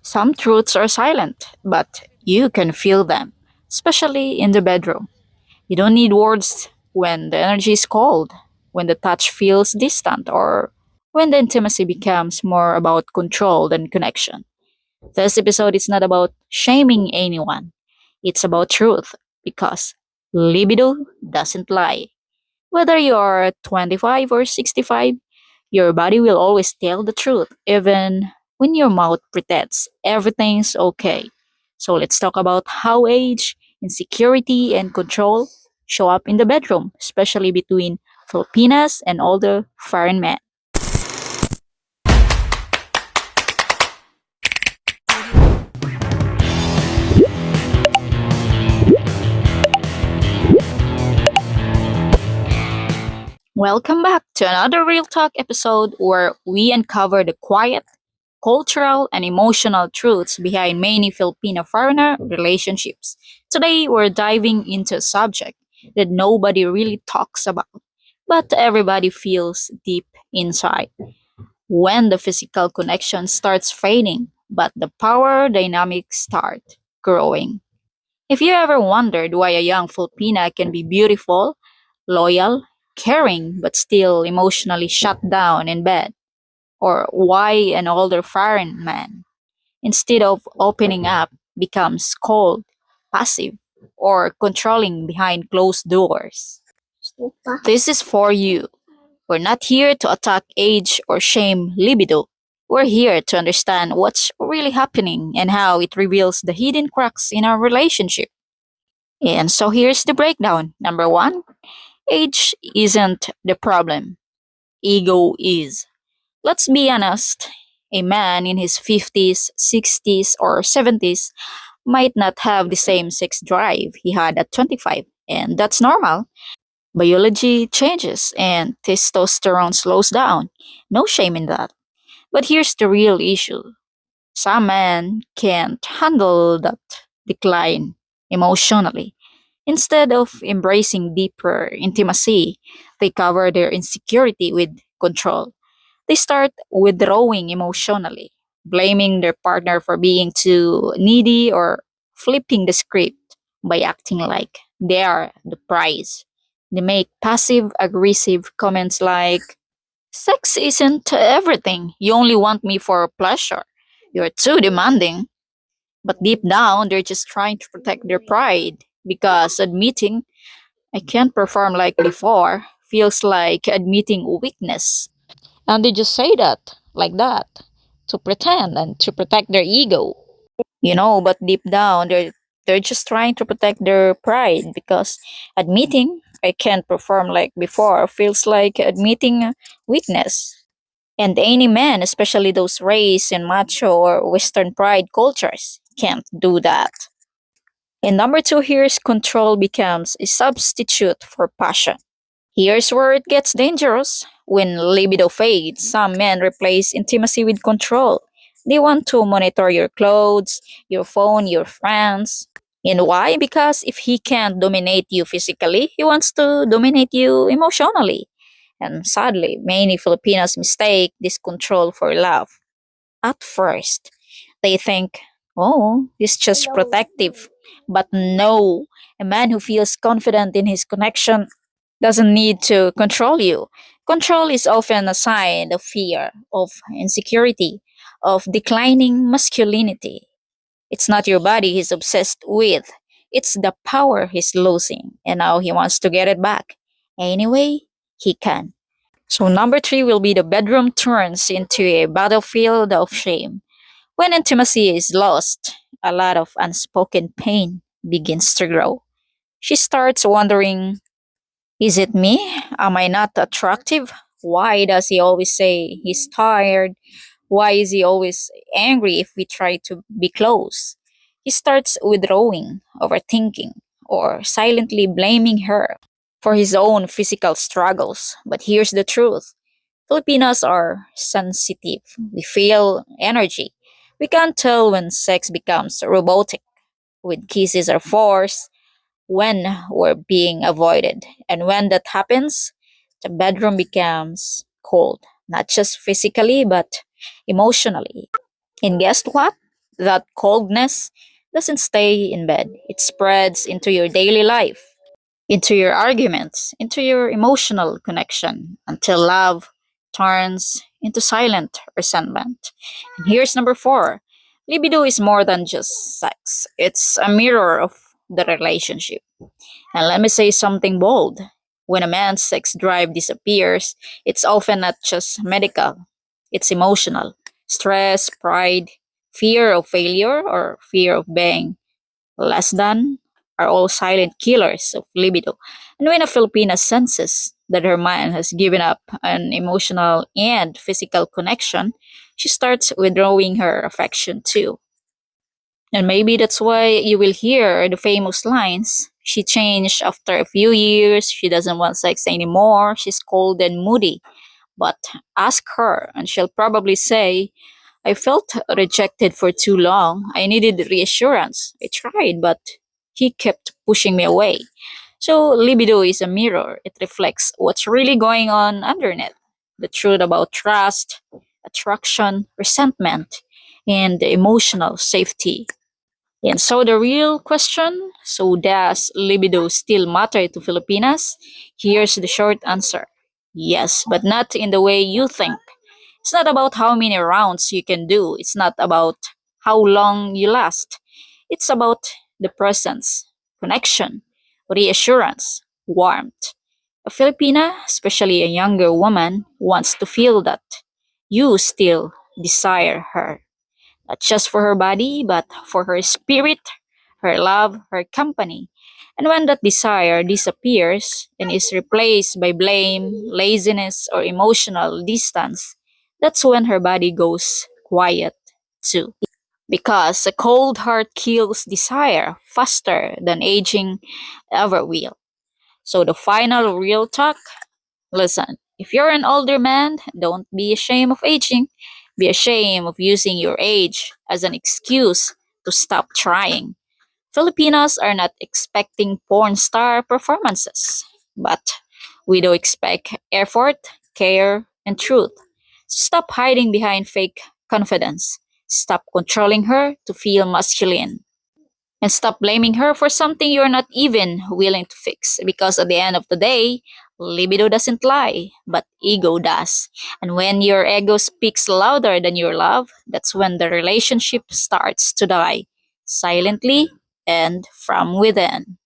Some truths are silent, but you can feel them, especially in the bedroom. You don't need words when the energy is cold, when the touch feels distant, or when the intimacy becomes more about control than connection. This episode is not about shaming anyone, it's about truth, because libido doesn't lie. Whether you're 25 or 65, your body will always tell the truth, even when your mouth pretends everything's okay. So let's talk about how age, insecurity, and control show up in the bedroom, especially between Filipinas and older foreign men. Welcome back to another Real Talk episode where we uncover the quiet, cultural, and emotional truths behind many Filipino foreigner relationships. Today, we're diving into a subject that nobody really talks about, but everybody feels deep inside. When the physical connection starts fading, but the power dynamics start growing. If you ever wondered why a young Filipina can be beautiful, loyal, caring, but still emotionally shut down in bed, or why an older foreign man, instead of opening up, becomes cold, passive, or controlling behind closed doors. This is for you. We're not here to attack age or shame libido. We're here to understand what's really happening and how it reveals the hidden cracks in our relationship. And so here's the breakdown. Number one, age isn't the problem, ego is. Let's be honest. A man in his 50s, 60s, or 70s might not have the same sex drive he had at 25, and that's normal. Biology changes and testosterone slows down. No shame in that. But here's the real issue. Some men can't handle that decline emotionally. Instead of embracing deeper intimacy, they cover their insecurity with control. They start withdrawing emotionally, blaming their partner for being too needy or flipping the script by acting like they are the prize. They make passive aggressive comments like, sex isn't everything. You only want me for pleasure. You're too demanding. But deep down, they're just trying to protect their pride because admitting I can't perform like before feels like admitting weakness. And they just say that, like that, to pretend and to protect their ego. But deep down they're just trying to protect their pride because admitting I can't perform like before feels like admitting weakness. And any man, especially those raised in macho or Western pride cultures, can't do that. And number two, here's control becomes a substitute for passion. Here's where it gets dangerous. When libido fades, some men replace intimacy with control. They want to monitor your clothes, your phone, your friends. And why? Because if he can't dominate you physically, he wants to dominate you emotionally. And sadly, many Filipinos mistake this control for love. At first, they think, oh, he's just protective. But no, a man who feels confident in his connection doesn't need to control you. Control is often a sign of fear, of insecurity, of declining masculinity. It's not your body he's obsessed with, it's the power he's losing, and now he wants to get it back. Anyway, he can. So, number three will be the bedroom turns into a battlefield of shame. When intimacy is lost, a lot of unspoken pain begins to grow. She starts wondering, is it me? Am I not attractive? Why does he always say he's tired? Why is he always angry if we try to be close? He starts withdrawing, overthinking, or silently blaming her for his own physical struggles. But here's the truth. Filipinos are sensitive. We feel energy. We can't tell when sex becomes robotic, when kisses are forced, when we're being avoided. And when that happens, the bedroom becomes cold, not just physically, but emotionally. And guess what? that coldness doesn't stay in bed, it spreads into your daily life, into your arguments, into your emotional connection, until love turns into silent resentment. And here's number four: libido is more than just sex, it's a mirror of the relationship. And let me say something bold. When a man's sex drive disappears, it's often not just medical, it's emotional. Stress, pride, fear of failure, or fear of being less than are all silent killers of libido. And when a Filipina senses that her man has given up an emotional and physical connection, she starts withdrawing her affection too. And maybe that's why you will hear the famous lines. She changed after a few years. She doesn't want sex anymore. She's cold and moody. But ask her, and she'll probably say, I felt rejected for too long. I needed reassurance. I tried, but he kept pushing me away. So, libido is a mirror. It reflects what's really going on underneath: the truth about trust, attraction, resentment, and emotional safety. And so the real question, so does libido still matter to Filipinas? Here's the short answer. Yes, but not in the way you think. It's not about how many rounds you can do. It's not about how long you last. It's about the presence, connection, reassurance, warmth. A Filipina, especially a younger woman, wants to feel that you still desire her, not just for her body, but for her spirit, her love, her company. And when that desire disappears and is replaced by blame, laziness, or emotional distance, that's when her body goes quiet too. Because a cold heart kills desire faster than aging ever will. So the final real talk: listen, if you're an older man, don't be ashamed of aging. Be ashamed of using your age as an excuse to stop trying. Filipinos are not expecting porn star performances, but we do expect effort, care, and truth. Stop hiding behind fake confidence. Stop controlling her to feel masculine. And stop blaming her for something you're not even willing to fix. Because at the end of the day, libido doesn't lie, but ego does. And when your ego speaks louder than your love, that's when the relationship starts to die, silently and from within.